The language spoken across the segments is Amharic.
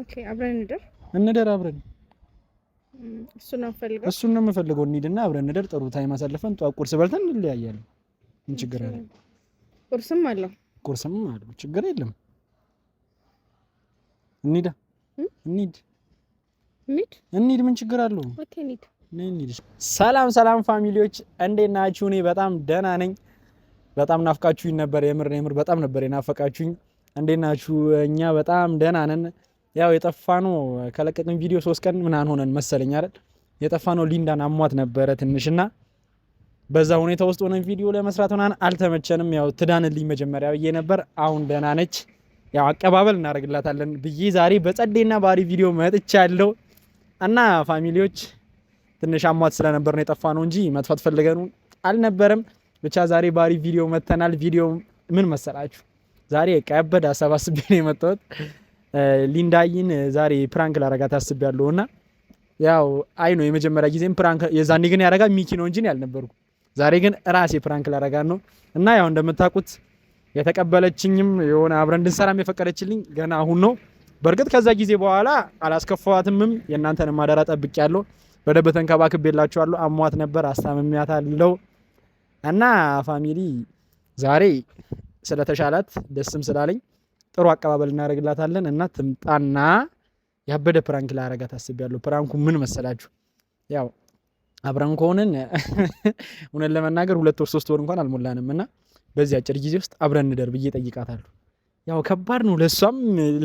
ኦኬ አብረን አብረን እሱን ነው የምፈልገው። እንሂድና አብረን እንደር ጥሩ ታይም አሳልፈን ጠዋት ቁርስ በልተን እንለያያለን። ምን ችግር አለ? ቁርስም አለው ችግር የለም። እንሂድ ምን ችግር አለው? ኦኬ እንሂድ። ሰላም ፋሚሊዎች እንዴት ናችሁ? እኔ በጣም ደህና ነኝ። በጣም ናፍቃችሁኝ ነበር። የምር በጣም ነበር የናፈቃችሁኝ። እንዴት ናችሁ? እኛ በጣም ደህና ነን። ያው የጠፋነው ከለቀቅን ቪዲዮ 3 ቀን ምናምን ሆነን መሰለኝ አይደል? የጠፋነው ሊንዳን አሟት ነበረ ትንሽና በዛ ሁኔታ ውስጥ ሆነን ቪዲዮ ለመስራት ምናምን አልተመቸንም። ያው ትዳንልኝ መጀመሪያ ብዬ ነበር። አሁን ደህና ነች። ያው አቀባበል እናደርግላታለን ብዬ ዛሬ በጸዴና ባሪ ቪዲዮ መጥቻለሁ እና ፋሚሊዎች ትንሽ አሟት ስለነበር ነው የጠፋነው እንጂ መጥፋት ፈልገን አልነበረም። ብቻ ዛሬ ባሪ ቪዲዮ መተናል። ቪዲዮ ምን መሰላችሁ? ዛሬ ቀበድ አሰባስቤ ነው የመጣሁት። ሊንዳይን ዛሬ ፕራንክ ላረጋት አስቤያለሁና ያው አይ ነው የመጀመሪያ ጊዜም ፕራንክ የዛኔ ግን ያረጋ ሚኪ ነው እንጂ ያልነበርኩ። ዛሬ ግን ራሴ ፕራንክ ላረጋት ነው እና ያው እንደምታውቁት የተቀበለችኝም የሆነ አብረን እንድንሰራም የፈቀደችልኝ ገና አሁን ነው። በርግጥ ከዛ ጊዜ በኋላ አላስከፋዋትምም። የእናንተንም ማደራ ጠብቄያለሁ። በደንብ ተንከባክቤላችኋለሁ። አሟት ነበር አስታምሚያታለሁ እና ፋሚሊ ዛሬ ስለተሻላት ደስም ስላለኝ ጥሩ አቀባበል እናደርግላታለን እና ትምጣና ያበደ ፕራንክ ላረጋት አስቤያለሁ። ፕራንኩ ምን መሰላችሁ? ያው አብረን ከሆነን እውነት ለመናገር 2 ወር 3 ወር እንኳን አልሞላንም እና በዚህ አጭር ጊዜ ውስጥ አብረን እንደር ብዬ ጠይቃታለሁ። ያው ከባድ ነው ለሷም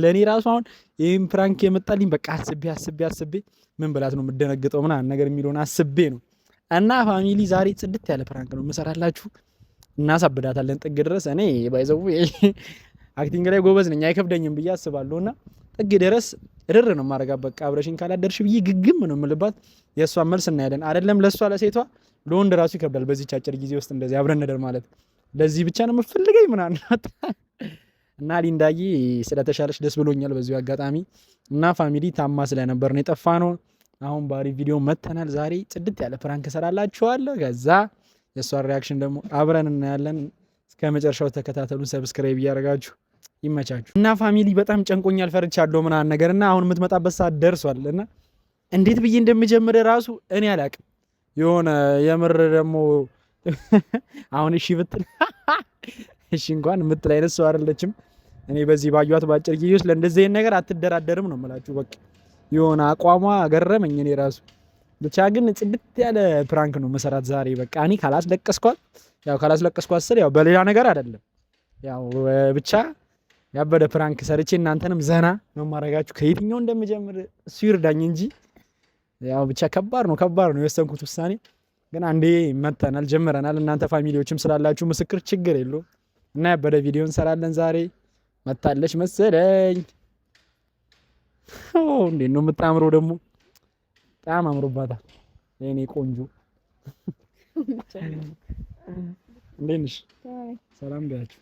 ለኔ ራሱ። አሁን ይሄን ፕራንክ የመጣልኝ በቃ አስቤ ምን ብላት ነው የምደነግጠው ምናምን ነገር የሚለውን አስቤ ነው እና ፋሚሊ ዛሬ ጽድት ያለ ፕራንክ ነው የምሰራላችሁ። እናሳብዳታለን ጥግ ድረስ። እኔ ባይዘው አክቲንግ ላይ ጎበዝ ነኝ አይከብደኝም ብዬ አስባለሁና ጥግ ድረስ እርር ነው ማረጋት። በቃ አብረሽኝ ካላደርሽ ብዬ ግግም ነው የምልባት። የእሷን መልስ እናያለን። አይደለም ለእሷ ለሴቷ ለወንድ ራሱ ይከብዳል በዚህ አጭር ጊዜ ውስጥ እንደዚህ አብረን እንደር ማለት። ለዚህ ብቻ ነው የምፈልገኝ ምናምን እና ሊንዳዬ ስለተሻለሽ ደስ ብሎኛል በዚሁ አጋጣሚ። እና ፋሚሊ ታማ ስለነበር ነው የጠፋነው። አሁን ባሪ ቪዲዮ መተናል። ዛሬ ጽድት ያለ ፕራንክ እሰራላችኋለሁ። ከዛ የእሷን ሪያክሽን ደግሞ አብረን እናያለን። እስከ መጨረሻው ተከታተሉ። ሰብስክራይብ እያደረጋችሁ ይመቻችሁ። እና ፋሚሊ በጣም ጨንቆኛል፣ ፈርቻለሁ ምናምን ነገር እና አሁን የምትመጣበት ሰዓት ደርሷል እና እንዴት ብዬ እንደምጀምር ራሱ እኔ አላቅም። የሆነ የምር ደግሞ አሁን እሺ ብትል እሺ እንኳን የምትል አይነት ሰው አይደለችም። እኔ በዚህ ባዩት ባጭር ጊዜ ውስጥ ለእንደዚህ አይነት ነገር አትደራደርም ነው የምላችሁ። በቃ የሆነ አቋሟ ገረመኝ እኔ ራሱ። ብቻ ግን ጽድት ያለ ፕራንክ ነው መሰራት ዛሬ። በቃ እኔ ካላስለቀስኳት ስል ያው በሌላ ነገር አይደለም። ያው ብቻ ያበደ ፕራንክ ሰርቼ እናንተንም ዘና ነው ማረጋችሁ። ከየትኛው እንደምጀምር እሱ ይርዳኝ እንጂ ያው ብቻ ከባድ ነው የወሰንኩት ውሳኔ። ግን አንዴ መተናል ጀምረናል። እናንተ ፋሚሊዎችም ስላላችሁ ምስክር ችግር የለውም እና ያበደ ቪዲዮ እንሰራለን ዛሬ። መታለች መሰለኝ። እንዴት ነው የምታምረው ደግሞ በጣም አምሮባታል የኔ ቆንጆ። እንዴት ነሽ? ሰላም ጋችሁ።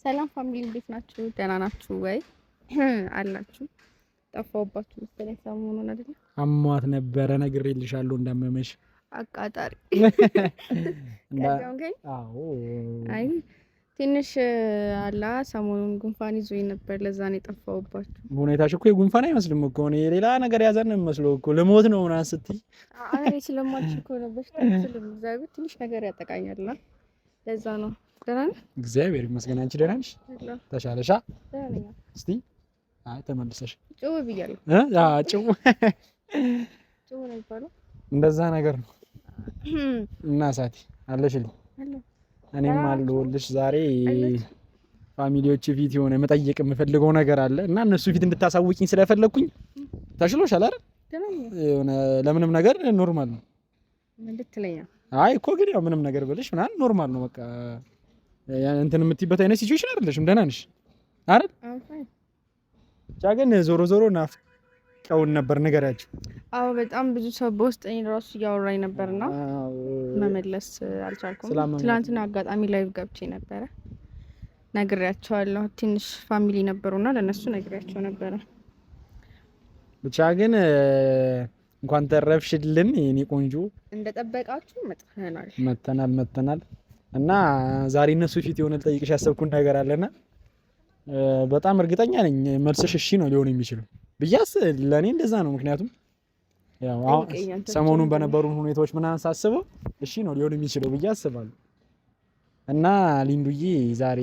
ሰላም ፋሚሊ እንዴት ናችሁ? ደህና ናችሁ ወይ? አላችሁ? ጠፋሁባችሁ መሰለኝ ሰሞኑን አይደል? አሟት ነበረ ነግሬልሻለሁ እንዳመመሽ አቃጣሪ። አዎ አይ ትንሽ አላ ሰሞኑን ጉንፋን ይዞኝ ነበር። ለዛ ነው የጠፋሁባችሁ። ሁኔታሽ እኮ የጉንፋን አይመስልም እኮ ነው የሌላ ነገር ያዘን ነው የሚመስለው እኮ። ልሞት ነው ምናምን ስትይ አይ ስለማች እኮ ነው በሽታ ስለምዛብ ትንሽ ነገር ያጠቃኛልና ለዛ ነው። ደህና ነሽ? እግዚአብሔር ይመስገን። አንቺ ደህና ነሽ? ተሻለሻ? ደህና ነኝ። እስቲ አይ ተመልሰሽ ጭው ብያለሁ። ጭው ነው ይባላል እንደዛ ነገር ነው። እና ሳቲ አለሽልኝ? እኔም አለሁልሽ። ዛሬ ፋሚሊዎች ፊት የሆነ መጠየቅ የምፈልገው ነገር አለ እና እነሱ ፊት እንድታሳውቂኝ ስለፈለኩኝ። ተሽሎሻል አይደል? የሆነ ለምንም ነገር ኖርማል ነው። ምን ልትለኝ? አይ እኮ ግን ያው ምንም ነገር ብለሽ ምናምን ኖርማል ነው። በቃ እንትን የምትይበት አይነት ሲቹዌሽን አይደለሽም። ደህና ነሽ አይደል? ብቻ ግን ዞሮ ናፍቀውን ነበር ንገሪያቸው። አዎ በጣም ብዙ ሰው በውስጥ እኔ ራሱ እያወራኝ ነበርና መመለስ አልቻልኩም። ትናንትና አጋጣሚ ላይቭ ገብቼ ነበረ ነግሬያቸዋለሁ። ትንሽ ፋሚሊ ነበሩና ለነሱ ነግሬያቸው ነበረ። ብቻ ግን እንኳን ተረፍሽልን የኔ ቆንጆ። እንደጠበቃችሁ መተናል እና ዛሬ እነሱ ፊት የሆነ ልጠይቅሽ ያሰብኩት ነገር አለና በጣም እርግጠኛ ነኝ መልስሽ እሺ ነው ሊሆን የሚችለው። ብያስ ለኔ እንደዛ ነው። ምክንያቱም ያው ሰሞኑን በነበሩ ሁኔታዎች ምናምን ሳስበው እሺ ነው ሊሆን የሚችለው ብዬ አስባለሁ። እና ሊንዱዬ ዛሬ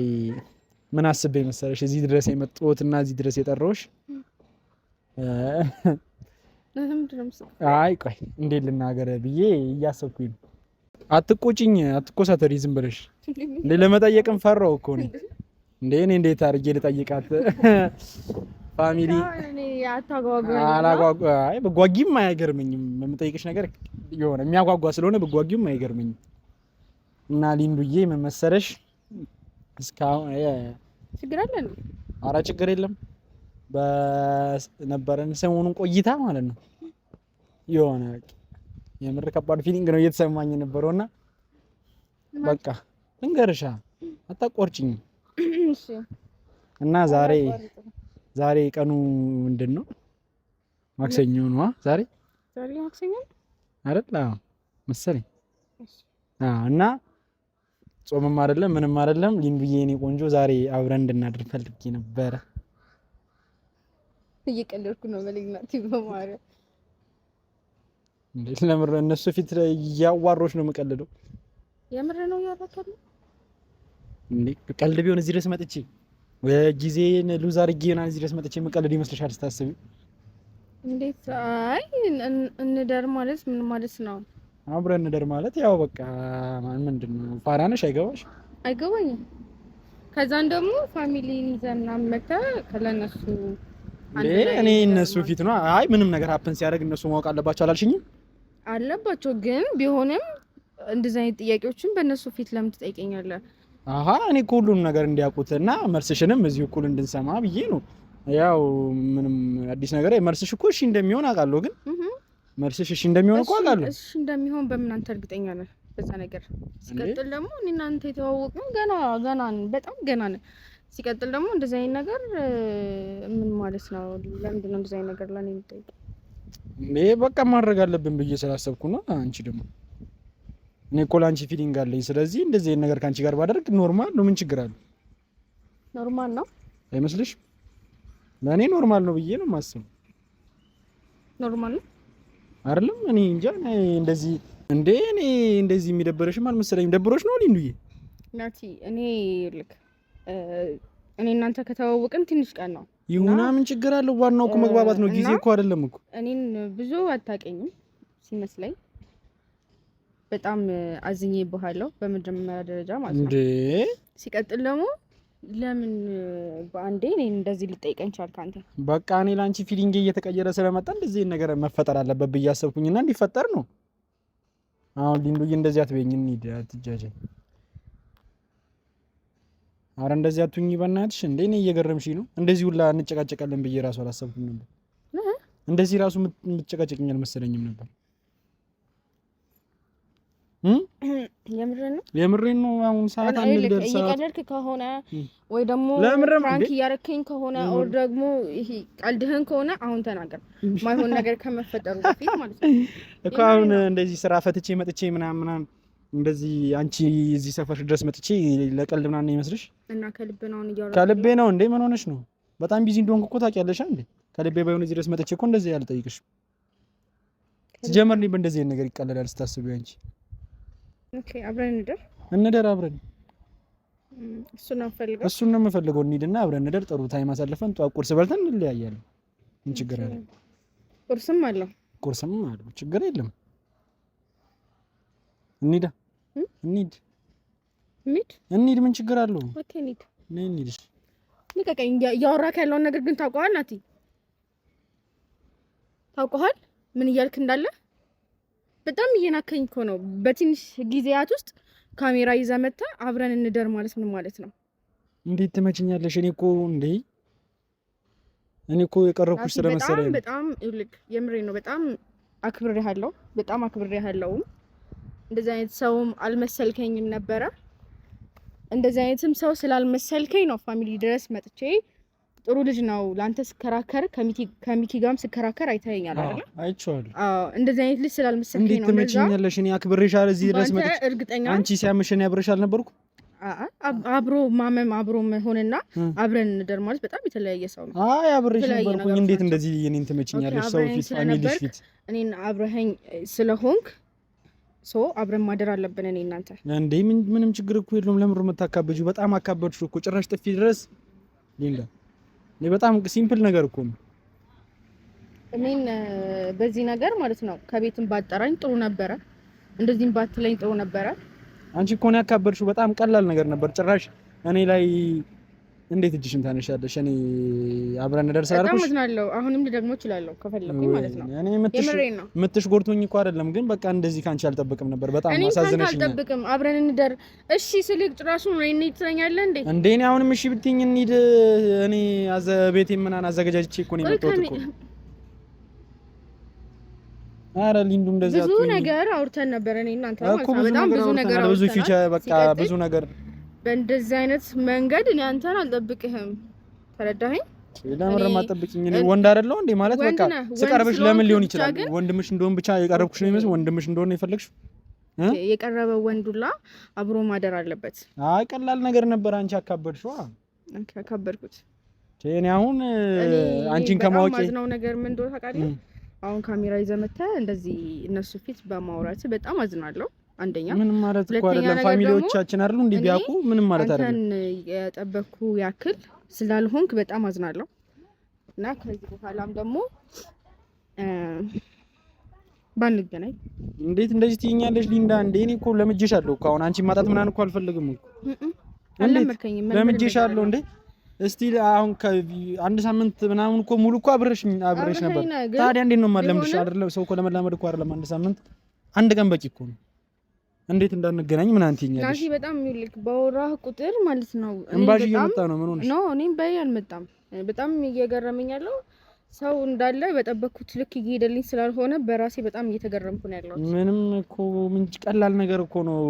ምን አስቤ መሰለሽ እዚህ ድረስ የመጣሁት እና እዚህ ድረስ የጠራሁሽ አይ ቆይ እንዴት ልናገር ብዬ እያሰብኩኝ ነው። አትቆጪኝ፣ አትኮሳተሪ ዝም ብለሽ እንዴ ለመጠየቅም ፈራው እኮ ነው እንዴ እኔ እንዴት አድርጌ ልጠይቃት? ፋሚሊ አላጓጓ አይ በጓጊም አይገርመኝም። የምጠይቅሽ ነገር የሆነ የሚያጓጓ ስለሆነ በጓጊም አይገርመኝም። እና ሊንዱዬ ምን መሰለሽ እስካሁን ችግር አለ ነው? ኧረ ችግር የለም። በነበረን ሰሞኑን ቆይታ ማለት ነው የሆነ የምር ከባድ ፊሊንግ ነው እየተሰማኝ የነበረውና በቃ ልንገርሻ አታቆርጭኝ። እሺ። እና ዛሬ ቀኑ ምንድን ነው? ማክሰኞ ነው ዛሬ ማክሰኞ አይደል? አዎ መሰለኝ። እና ጾምም አይደለም ምንም አይደለም። ሊንዱዬ የኔ ቆንጆ ዛሬ አብረን እንድናድር ፈልጌ ነበረ። እየቀለድኩ ነው መልግናት በማርያም እንዴት ለምር እነሱ ፊት እያዋሮች ነው የምቀልደው። የምር ነው ያባከለ እንዴ ቀልድ ቢሆን እዚህ ድረስ መጥቼ ወጊዜን ሉዝ አድርጌና እዚህ ድረስ መጥቼ የምቀልድ ይመስልሻል ስታስቢ? እንዴት አይ እንደር ማለት ምን ማለት ነው? አብረን እንደር ማለት ያው በቃ ምንድነው ፋራነሽ አይገባኝም። ከዛን ደግሞ ፋሚሊን ይዘና መጣ ከለነሱ እኔ እነሱ ፊት ነው አይ ምንም ነገር ሀፕን ሲያደርግ እነሱ ማወቅ አለባቸው አላልሽኝም? አለባቸው ግን ቢሆንም እንደዚህ አይነት ጥያቄዎችን በእነሱ ፊት ለምን ትጠይቀኛለህ? አሃ እኔ እኮ ሁሉም ነገር እንዲያውቁትና መልስሽንም እዚሁ እኩል እንድንሰማ ብዬ ነው። ያው ምንም አዲስ ነገር መልስሽ እኮ እሺ እንደሚሆን አውቃለሁ። ግን መልስሽ እሺ እንደሚሆን እኮ አውቃለሁ። እሺ እንደሚሆን በምን አንተ እርግጠኛ ነህ በዛ ነገር? ሲቀጥል ደግሞ እኔና አንተ የተዋወቅነው ገና በጣም ገና ነን። ሲቀጥል ደግሞ እንደዚህ አይነት ነገር ምን ማለት ነው? ለምንድን ነው እንደዚህ አይነት ነገር ለኔ የምትጠይቀው? እኔ በቃ ማድረግ አለብን ብዬ ስላሰብኩ ነው። አንቺ ደግሞ እኔ እኮ ለአንቺ ፊሊንግ አለኝ። ስለዚህ እንደዚህ አይነት ነገር ካንቺ ጋር ባደርግ ኖርማል ነው። ምን ችግር አለ? ኖርማል ነው አይመስልሽ? ለኔ ኖርማል ነው ብዬ ነው የማስበው። ኖርማል ነው አይደለም? እኔ እንጃ እንደዚህ እንደዚህ የሚደብረሽም አልመሰለኝም። ደብሮሽ ነው ሊንዱዬ? ናቲ እኔ እናንተ ከተዋወቅን ትንሽ ቀን ነው። ይሁና ምን ችግር አለው? ዋናው እኮ መግባባት ነው። ጊዜ እኮ አይደለም እኮ። እኔን ብዙ አታውቀኝም ሲመስለኝ። በጣም አዝኜ በኋላው በመጀመሪያ ደረጃ ማለት ነው። ሲቀጥል ደግሞ ለምን በአንዴ እኔን እንደዚህ ልጠይቀኝ ቻልክ አንተ? በቃ እኔ ላንቺ ፊሊንግ እየተቀየረ ስለመጣ እንደዚህ ነገር መፈጠር አለበት ብዬ አሰብኩኝና እንዲፈጠር ነው። አሁን ሊንዱዬ እንደዚህ አትበይኝ። እንሂድ አትጃጃይ። አረ እንደዚህ አትሁኚ በእናትሽ። እንዴ እኔ እየገረምሽኝ ነው። እንደዚህ ሁላ እንጨቃጨቃለን ብዬ ራሱ አላሰብኩም ነበር። እንደዚህ ራሱ የምትጨቃጨቅኝ አልመሰለኝም ነበር። የምሬን ነው። አሁን ሰዓት አንደርሳ እየቀለድክ ከሆነ ወይ ደግሞ ፍራንክ እያረከኝ ከሆነ ኦር ደግሞ ይሄ ቀልድህን ከሆነ አሁን ተናገር። ማይሆን ነገር ከመፈጠሩ በፊት ማለት ነው እኮ። አሁን እንደዚህ ስራ ፈትቼ መጥቼ ምናምን እንደዚህ አንቺ እዚህ ሰፈር ድረስ መጥቼ ለቀልድ ምናምን ነው ይመስልሽ? እና ከልቤ ነው እያወራሁ። ከልቤ ነው እንዴ? ምን ሆነሽ ነው? በጣም ቢዚ እንደሆንኩ እኮ ታውቂያለሽ እንዴ? ከልቤ ባይሆን እዚህ ድረስ መጥቼ እኮ እንደዚህ ያልጠይቅሽ። ሲጀመር በእንደዚህ አይነት ነገር ይቀለላል ስታስቢው አንቺ? ኦኬ አብረን እንደር አብረን። እሱን ነው የምፈልገው። እንሂድና አብረን እንደር። ጥሩ ታይም አሳልፈን ጠዋት ቁርስ በልተን እንለያያለን። ምን ችግር አለ? ቁርስም አለው ችግር የለም። እንሂድ ምን ችግር አለው? ኦኬ እንሂድ። ልቀቀኝ። እያወራክ ያለውን ነገር ግን ታውቀዋል ናቲ? ታውቀዋል ምን እያልክ እንዳለ? በጣም እየናከኝ እኮ ነው። በትንሽ ጊዜያት ውስጥ ካሜራ ይዘህ መጥተህ አብረን እንደር ማለት ምን ማለት ነው? እንዴት ትመችኛለሽ? እኔ እኮ የቀረብኩሽ ስለመሰለኝ በጣም ይልክ የምሬን ነው። በጣም አክብሬሃለሁ። እንደዚህ አይነት ሰውም አልመሰልከኝም ነበረ። እንደዚህ አይነትም ሰው ስላልመሰልከኝ ነው ፋሚሊ ድረስ መጥቼ ጥሩ ልጅ ነው ላንተ ስከራከር ከሚኪ ጋርም ስከራከር አይተኸኛል አይደል? አይቼዋለሁ። እንደዚህ አይነት ልጅ ስላልመሰልከኝ ነው። እንዴት ትመችኛለሽ? እኔ አክብሬሻለሁ እዚህ ድረስ መጥቼ። አንቺ ሲያምሽ እኔ አብሬሽ አልነበርኩ? አብሮ ማመም አብሮ መሆንና አብረን እንደር ማለት በጣም የተለያየ ሰው ነው። አይ አብረሽ ነበርኩኝ እንዴት እንደዚህ እኔን ትመጪኛለሽ? ሰው ፊት ፋሚሊሽ ፊት እኔን አብረኸኝ ስለሆንክ አብረን ማደር አለብን እኔ እናንተ። እንዴ ምንም ችግር እኮ የለውም። ለምን የምታካበጂው? በጣም አካበድሽው እኮ ጭራሽ ጥፊ ድረስ ሊንዳ። እኔ በጣም ሲምፕል ነገር እኮ ነው። እኔን በዚህ ነገር ማለት ነው ከቤትም ባጠራኝ ጥሩ ነበረ፣ እንደዚህም ባትለኝ ጥሩ ነበረ። አንቺ እኮ ነው ያካበድሽው። በጣም ቀላል ነገር ነበር። ጭራሽ እኔ ላይ እንዴት እጅሽን ታነሻለሽ? እኔ አብረን እንደርስ አልኩሽ። በጣም እዝናለሁ። አሁንም ደግሞ እችላለሁ ከፈለኩኝ ማለት ነው። እኔ ምትሽ ጎርቶኝ እኮ አይደለም፣ ግን በቃ እንደዚህ ካንቺ አልጠብቅም ነበር። በጣም አሳዝነሽኝ። እኔ አልጠብቅም። አብረን እንደር እሺ ስልክ ጭራሹ ነው እኔ ትለኛለህ እንዴ? እንዴ እኔ አሁንም እሺ ብትይኝ እንሂድ። እኔ ቤቴ ምናምን አዘገጃጅቼ እኮ ነው የመጣሁት እኮ። አረ ሊንዱ እንደዚህ ብዙ ነገር አውርተን ነበር እኔ እናንተ ማለት ነው። በጣም ብዙ ነገር አውርተን ብዙ ፊቸር በቃ ብዙ ነገር በእንደዚህ አይነት መንገድ እኔ አንተን አልጠብቅህም። ተረዳኸኝ? ለምን ማጠብቂኝ? እኔ ወንድ አይደለሁ እንዴ? ማለት በቃ ስቀርብሽ ለምን ሊሆን ይችላል? ወንድምሽ እንደሆነ ብቻ የቀረብኩሽ ነው የሚመስል። ወንድምሽ እንደሆነ የፈለግሽው የቀረበው ወንዱላ አብሮ ማደር አለበት። አይ ቀላል ነገር ነበር። አንቺ አካበድሽው። አካበድኩት። እኔ አሁን አንቺን ከማወቄ ማዝነው ነገር ምን እንደሆነ ታውቃለህ? አሁን ካሜራ ይዘህ መተህ እንደዚህ እነሱ ፊት በማውራት በጣም አዝናለሁ። አንደኛ ምንም ማለት እኮ አይደለም። ፋሚሊዎቻችን አይደሉ እንዴ ቢያውቁ ምንም ማለት አይደለም። አንተን የጠበቅኩ ያክል ስላልሆንክ በጣም አዝናለሁ እና ከዚህ በኋላም ደግሞ ባንገናኝ። እንዴት እንደዚህ ትይኛለሽ ሊንዳ? እንዴ እኔ እኮ ለምጄሻለሁ እኮ አሁን አንቺ ማጣት ምናምን እኮ አልፈልግም እኮ። ለምጄሻለሁ እንዴ እስቲ አሁን ከአንድ ሳምንት ምናምን እኮ ሙሉ እኮ አብረሽ ነበር። ታዲያ እንዴት ነው የማለምድሽ? አይደለም ሰው እኮ ለመላመድ እኮ አይደለም አንድ ሳምንት አንድ ቀን በቂ እኮ ነው። እንዴት እንዳንገናኝ ምን አንተኛለሽ? ናቲ በጣም ይልክ ባወራህ ቁጥር ማለት ነው እንባሽ እየመጣ ነው። ምን ሆነሽ? እኔም በይ አልመጣም። በጣም እየገረመኝ ያለው ሰው እንዳለ በጠበቅኩት ልክ እየሄደልኝ ስላልሆነ በራሴ በጣም እየተገረምኩ ነው ያለው። ምንም እኮ ምን ቀላል ነገር እኮ ነው።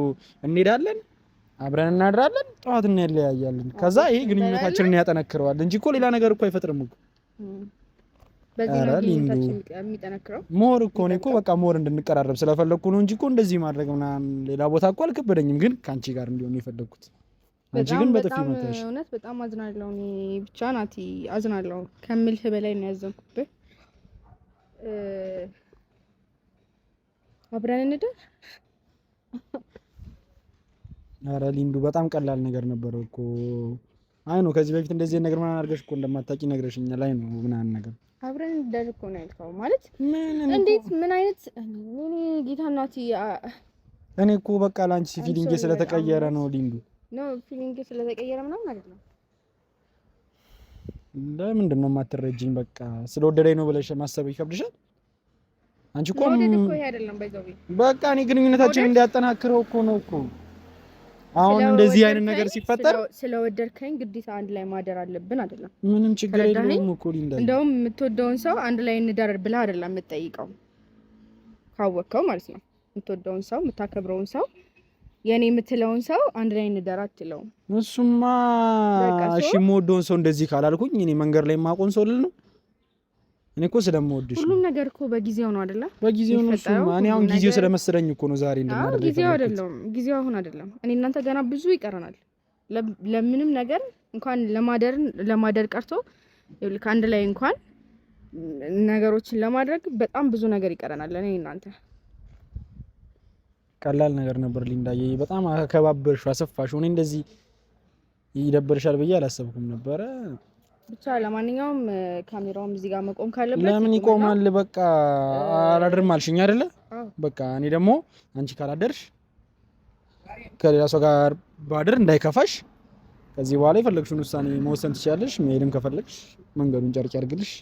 እንሄዳለን፣ አብረን እናድራለን፣ ጠዋት እንለያያለን። ከዛ ይሄ ግንኙነታችንን ያጠነክረዋል እንጂ እኮ ሌላ ነገር እኮ አይፈጥርም እኮ። በዚህ ነው ግንኙነታችን የሚጠነክረው። ሞር እኮ ነው እኮ በቃ ሞር እንድንቀራረብ ስለፈለኩ ነው እንጂ እኮ እንደዚህ ማድረግ ምናምን ሌላ ቦታ እኮ አልከበደኝም። ግን ካንቺ ጋር እንዲሆን የፈለኩት አንቺ ግን በጥፊ መታሽ። እውነት በጣም አዝናለሁ። እኔ ብቻ ናቲ አዝናለሁ ከምልህ በላይ ነው ያዘንኩብህ። አብረን እንደር። ኧረ ሊንዱ በጣም ቀላል ነገር ነበር እኮ። አይ ነው ከዚህ በፊት እንደዚህ ነገር ምናምን አድርገሽ እኮ እንደማታውቂ ነግረሽኛል። ላይ ነው ምናምን ነገር አብረን እንደር እኮ ነው ያልከው። ማለት እንዴት ምን አይነት እኔ ጌታ ናቲ እኔ እኮ በቃ ላንቺ ፊሊንግ ስለተቀየረ ነው ሊንዱ። ነው ፊሊንግ ስለተቀየረ ምናምን አይደለም። ለምንድን ነው የማትረጂኝ? በቃ ስለወደደኝ ነው ብለሽ ማሰብ ይከብድሻል? አንቺ እኮ በቃ እኔ ግንኙነታችን እንዲያጠናክረው እኮ ነው እኮ። አሁን እንደዚህ አይነት ነገር ሲፈጠር ስለወደድከኝ ግዴታ አንድ ላይ ማደር አለብን አይደለም። ምንም ችግር የለውም እኮ ሊንዳ። እንደውም የምትወደውን ሰው አንድ ላይ እንደር ብለህ አይደለም የምትጠይቀው፣ ካወቅከው ማለት ነው። የምትወደውን ሰው የምታከብረውን ሰው የኔ የምትለውን ሰው አንድ ላይ እንደር አትለውም። እሱማ እሺ የምወደውን ሰው እንደዚህ ካላልኩኝ እኔ መንገድ ላይ የማቆን ሰው ልል ነው? እኔ እኮ ስለምወድሽ ሁሉም ነገር እኮ በጊዜው ነው አይደለ? በጊዜው ነው። እሱማ እኔ አሁን ጊዜው ስለመሰለኝ እኮ ነው ዛሬ እንደማደርግ። ጊዜው አይደለም፣ ጊዜው አሁን አይደለም። እኔ እናንተ ገና ብዙ ይቀረናል። ለምንም ነገር እንኳን ለማደር ቀርቶ ከአንድ ላይ እንኳን ነገሮችን ለማድረግ በጣም ብዙ ነገር ይቀረናል። እኔ እናንተ ቀላል ነገር ነበር ሊንዳዬ። በጣም አከባበርሽው፣ አሰፋሽው። እኔ እንደዚህ ይደብርሻል ብዬ አላሰብኩም ነበረ። ብቻ ለማንኛውም ካሜራውም እዚህ ጋር መቆም ካለበት ለምን ይቆማል? በቃ አላድርም አልሽኝ አይደለ? በቃ እኔ ደግሞ አንቺ ካላደርሽ ከሌላ ሰው ጋር ባድር እንዳይከፋሽ፣ ከዚህ በኋላ የፈለግሽውን ውሳኔ መወሰን ትችያለሽ። መሄድም ከፈለግሽ መንገዱን ጨርቅ ያርግልሽ።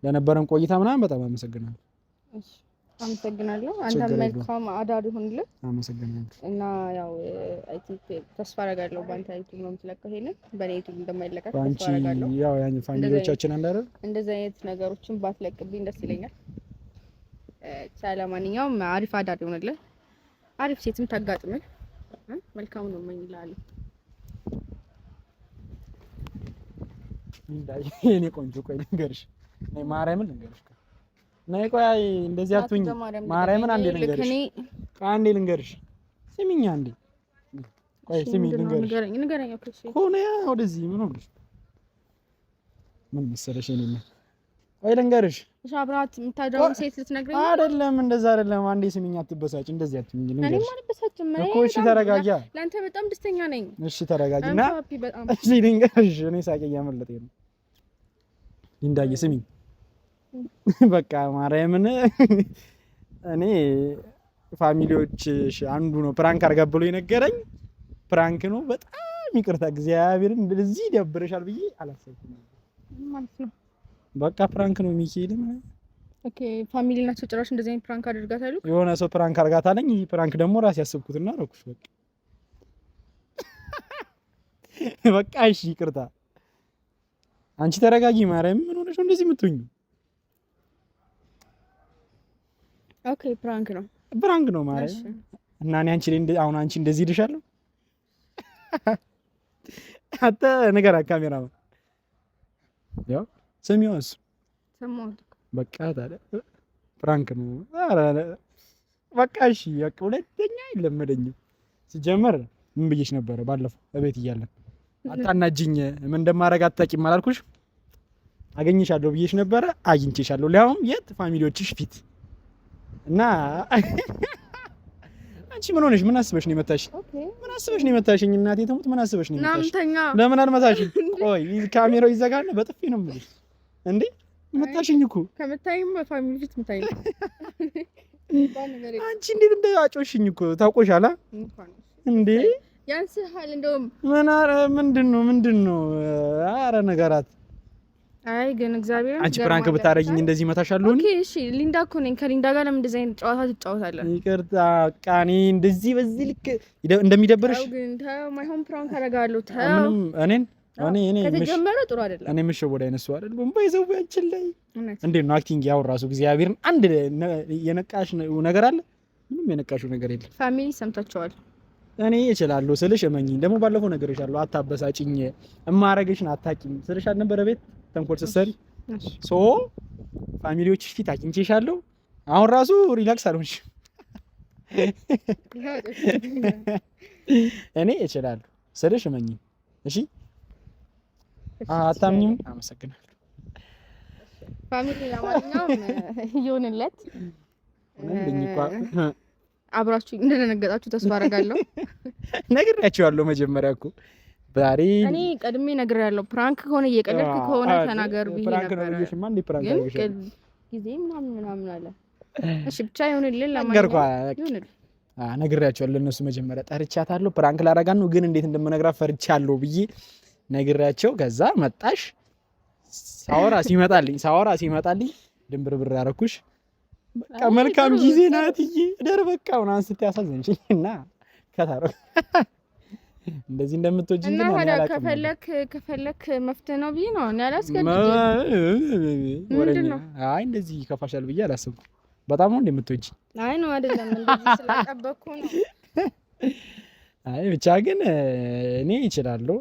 ለነበረን ቆይታ ምናምን በጣም አመሰግናለሁ። እሺ አመሰግናለሁ። አንተ መልካም አዳር ይሁንልህ። አመሰግናለሁ። እና ያው አይ ቲንክ ተስፋ አደርጋለሁ በአንተ ዩቲዩብ ነው የምትለቀው፣ ይሄንን በእኔ ዩቲዩብ እንደማይለቀቅ ተስፋ አደርጋለሁ። ያው ያን ፋሚሊዎቻችን አንድ አይደል? እንደዚህ አይነት ነገሮችን ባትለቅብኝ ደስ ይለኛል። ለማንኛውም አሪፍ አዳር ይሁንልህ። አሪፍ ሴትም ታጋጥምህ። መልካም ነው እመኝልሃለሁ። እኔ ቆንጆ ቆይ ልንገርሽ፣ እኔ ማርያምን ልንገርሽ ነይ ቆይ እንደዚህ አትሁኝ። ማርያምን አንዴ ልንገርሽ፣ አንዴ ልንገርሽ፣ ስሚኝ አንዴ። ቆይ ስሚ ንገረኝ ኮነ ወደዚህ ምን ሆነሽ? ምን መሰለሽ እኔ ቆይ ልንገርሽ። እሺ አብራት የምታደርገው ሴት ልትነግረኝ አይደለም? እንደዛ አይደለም። አንዴ ስሚኝ፣ አትበሳጭ። እንደዚህ አትይኝ። ልንገርሽ እኔ ማለት በሳጭም እኮ። እሺ ተረጋጊ። ለአንተ በጣም ደስተኛ ነኝ። እሺ ተረጋጊና እሺ ልንገርሽ። እኔ ሳቄ እያመለጠኝ ነው። ሊንዳዬ ስሚኝ በቃ ማርያምን እኔ ፋሚሊዎችሽ አንዱ ነው ፕራንክ አድርጋ ብሎ የነገረኝ ፕራንክ ነው። በጣም ይቅርታ እግዚአብሔርን እንደዚህ ይደብርሻል ብዬ አላሰብኩም ማለት ነው። በቃ ፕራንክ ነው ሚካኤል። ኦኬ ፋሚሊ ናቸው ጭራሽ እንደዚህ አይነት ፕራንክ አድርጋታለሁ። የሆነ ሰው ፕራንክ አድርጋታለኝ። ይሄ ፕራንክ ደግሞ ራስ ያስብኩትና አደረኩሽ። በቃ እሺ ይቅርታ። አንቺ ተረጋጊ ማርያም። ምን ሆነሽ ነው እንደዚህ የምትሆኚው? ኦኬ ፕራንክ ነው ማርያም። እና እኔ አንቺ ላይ አሁን አንቺ እንደዚህ ይልሻለሁ? አታ ነገር ካሜራማን ያው ሰሚውስ ሰማሁት። በቃ ታዲያ ፕራንክ ነው። ኧረ በቃ እሺ በቃ ሁለተኛ አይለመደኝም። ሲጀመር ምን ብዬሽ ነበረ ባለፈው እቤት እያለን አታናጅኝ ምን እንደማደርግ አታውቂም አላልኩሽ? አገኝሻለሁ ብዬሽ ነበረ። አግኝቼሻለሁ። ሊያውም የት ፋሚሊዎችሽ ፊት እና አንቺ ምን ሆነሽ? ምን አስበሽ ነው የመታሽ? ምን አስበሽ ነው የመታሽኝ? እናቴ ትሙት ምን አስበሽ ነው የመታሽ? ለምን አልመታሽም? ቆይ ካሜራው ይዘጋል። በጥፊ ነው የምልሽ እንዴ። መታሽኝ እኮ ከመታኝም በፋሚሊ ፊት መታኝ። አንቺ እንዴት እንደያጮሽኝ እኮ ታውቆሻል እንዴ? ያንስሃል እንደውም ምን አረ ምንድን ነው? አረ ነገራት። አይ ግን እግዚአብሔር አንቺ ፕራንክ ብታረጊኝ እንደዚህ መታሻለሁ። ኦኬ እሺ ሊንዳ እኮ ነኝ። ከሊንዳ ጋር ለምን እንደዚህ አይነት ጨዋታ ትጫወታለህ? ይቅርታ ቃኔ እንደዚህ በዚህ ልክ እንደሚደብርሽ ግን ማይሆን ፕራንክ አደርጋለሁ። ምንም እኔ ከተጀመረ ጥሩ አይደለም። እኔ ምሽ ወደ አይነሱ አይደለም ባይዘው ያንቺን ላይ እንዴት ነው አክቲንግ ያው ራሱ እግዚአብሔርን አንድ የነቃሽ ነገር አለ? ምንም የነቃሽው ነገር የለም። ፋሚሊ ሰምታችኋል። እኔ እችላለሁ ስልሽ እመኚኝ። ደግሞ ባለፈው ነገርሻለሁ። አታበሳጭኝ፣ እማረግሽን አታቂም ስልሽ አልነበረ ቤት ተንኮል ስትሰሪ ሶ ፋሚሊዎችሽ ፊት አግኝቼሻለሁ። አሁን ራሱ ሪላክስ አልሆንሽ። እኔ እችላለሁ ስልሽ እመኚኝ። እሺ አታምኚም? አመሰግናለሁ። ፋሚሊ ለማንኛውም ይሁንለት። አብራችሁ እንደደነገጣችሁ ተስፋ አደርጋለሁ። ነግሬያችኋለሁ መጀመሪያ እኮ ዛሬ እኔ ቀድሜ ነግሬያለሁ። ፕራንክ ከሆነ እየቀለድክ ከሆነ ተናገር ብዬ ነበር። ግን ጊዜ ምናምን አለ። እሺ ብቻ ይሁንልን። ለማንኛውም ነግሬያችኋለሁ። እነሱ መጀመሪያ ጠርቻታለሁ ፕራንክ ላደርጋት ነው፣ ግን እንዴት እንደምነግራት ፈርቻለሁ ብዬ ነግሬያቸው ከዛ መጣሽ። ሳወራ ሲመጣልኝ ድንብርብር ያደረኩሽ። በቃ መልካም ጊዜ ናትዬ ደር በቃ ምናምን ስትይ አሳዘንሽኝ እና ከታረ እንደዚህ እንደምትወጂኝ እና ታዲያ ከፈለክ መፍትሄ ነው ብዬ ነው እኔ አላስገድድም። አይ እንደዚህ ይከፋሻል ብዬ አላሰብኩም። በጣም ነው እንደምትወጂኝ። አይ ነው አይደለም እንደዚህ ስለጠበቅኩ ነው። አይ ብቻ ግን እኔ እችላለሁ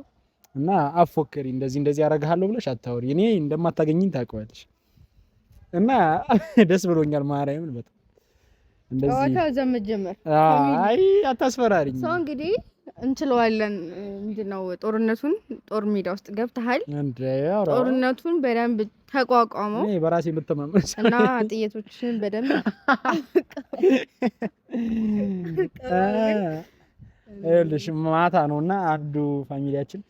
እና አፎክሪ እንደዚህ ያደርግሃለሁ ብለሽ አታወሪ። እኔ እንደማታገኝኝ ታውቂዋለሽ እና ደስ ብሎኛል ማርያምን በጣም እንደዚህ አዋታ ዘመጀመር። አይ አታስፈራሪኝ። ሰው እንግዲህ እንችለዋለን። ምንድነው ጦር ሜዳ ውስጥ ገብተሃል። ጦርነቱን በደንብ ተቋቋመው። እኔ በራሴ የምተማመን እና ጥይቶችን በደንብ ይኸውልሽ ማታ ነውና አንዱ ፋሚሊያችን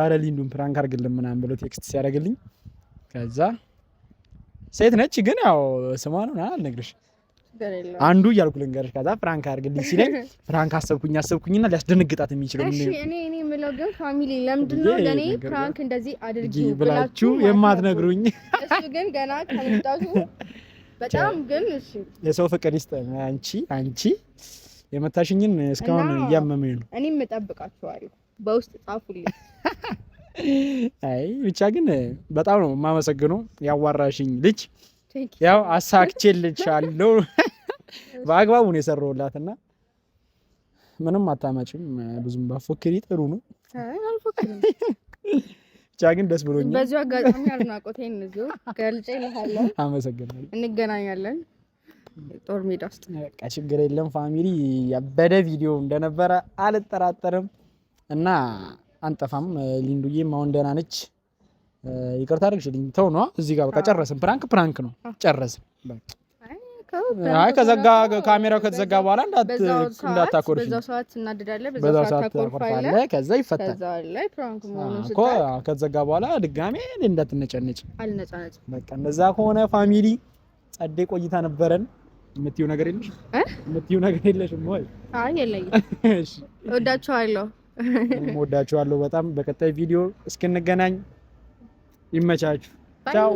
አረ ሊንዱን ፕራንክ አድርግልን ምናምን ብሎ ቴክስት ሲያደርግልኝ ከዛ ሴት ነች ግን ያው ስሟ ነው አልነግርሽ አንዱ እያልኩ ልንገርሽ። ከዛ ፕራንክ አድርግልኝ ሲለኝ ፕራንክ አሰብኩኝና ሊያስደነግጣት የሚችለው እኔ የምለው ግን ፋሚሊ ለምንድን ነው ለኔ ፕራንክ እንደዚህ አድርጊ ብላችሁ የማትነግሩኝ? እሱ ግን ገና ከመጣቱ በጣም ግን እሺ የሰው ፍቅር ይስጠን። አንቺ የመታሽኝን እስካሁን እያመመኝ ነው። እኔም እጠብቃችኋለሁ፣ በውስጥ ጻፉልኝ። አይ ብቻ ግን በጣም ነው የማመሰግነው። ያዋራሽኝ ልጅ ያው አሳክቼልሻለሁ። በአግባቡ ነው የሰራሁላትና ምንም አታመጭም። ብዙም ባፎክሪ ጥሩ ነው። አይ አልፎክርም። ብቻ ግን ደስ ብሎኛል። በዚሁ አጋጣሚ አድናቆቴን እዚሁ ገልጬልሃለሁ። አመሰግናለሁ። እንገናኛለን ጦር ሜዳ ውስጥ። በቃ ችግር የለም ፋሚሊ። ያበደ ቪዲዮ እንደነበረ አልጠራጠርም። እና አንጠፋም። ሊንዱዬም አሁን ደህና ነች። ይቅርታ አድርግሽልኝ። ተው ነው እዚህ ጋር በቃ ጨረስን። ፕራንክ ነው ጨረስን። በቃ አይ ከዘጋ ካሜራው ከተዘጋ በኋላ እንዳታኮርፊ። በዛው ሰዓት እናድዳለን፣ በዛው ሰዓት ታኮርፋለህ፣ ከዛ ይፈታል። ከዛ ላይ ፕራንክ መሆኑን እኮ ከተዘጋ በኋላ ድጋሜ እንዳትነጨነጭ። አልነጫነጭ። በቃ እንደዛ ከሆነ ፋሚሊ ጸዴ ቆይታ ነበረን። የምትይው ነገር የለሽ? የምትይው ነገር የለሽም ወይ? አይ የለኝም። እሺ እወዳችኋለሁ። እወዳችኋለሁ በጣም። በቀጣይ ቪዲዮ እስክንገናኝ ይመቻችሁ። ቻው።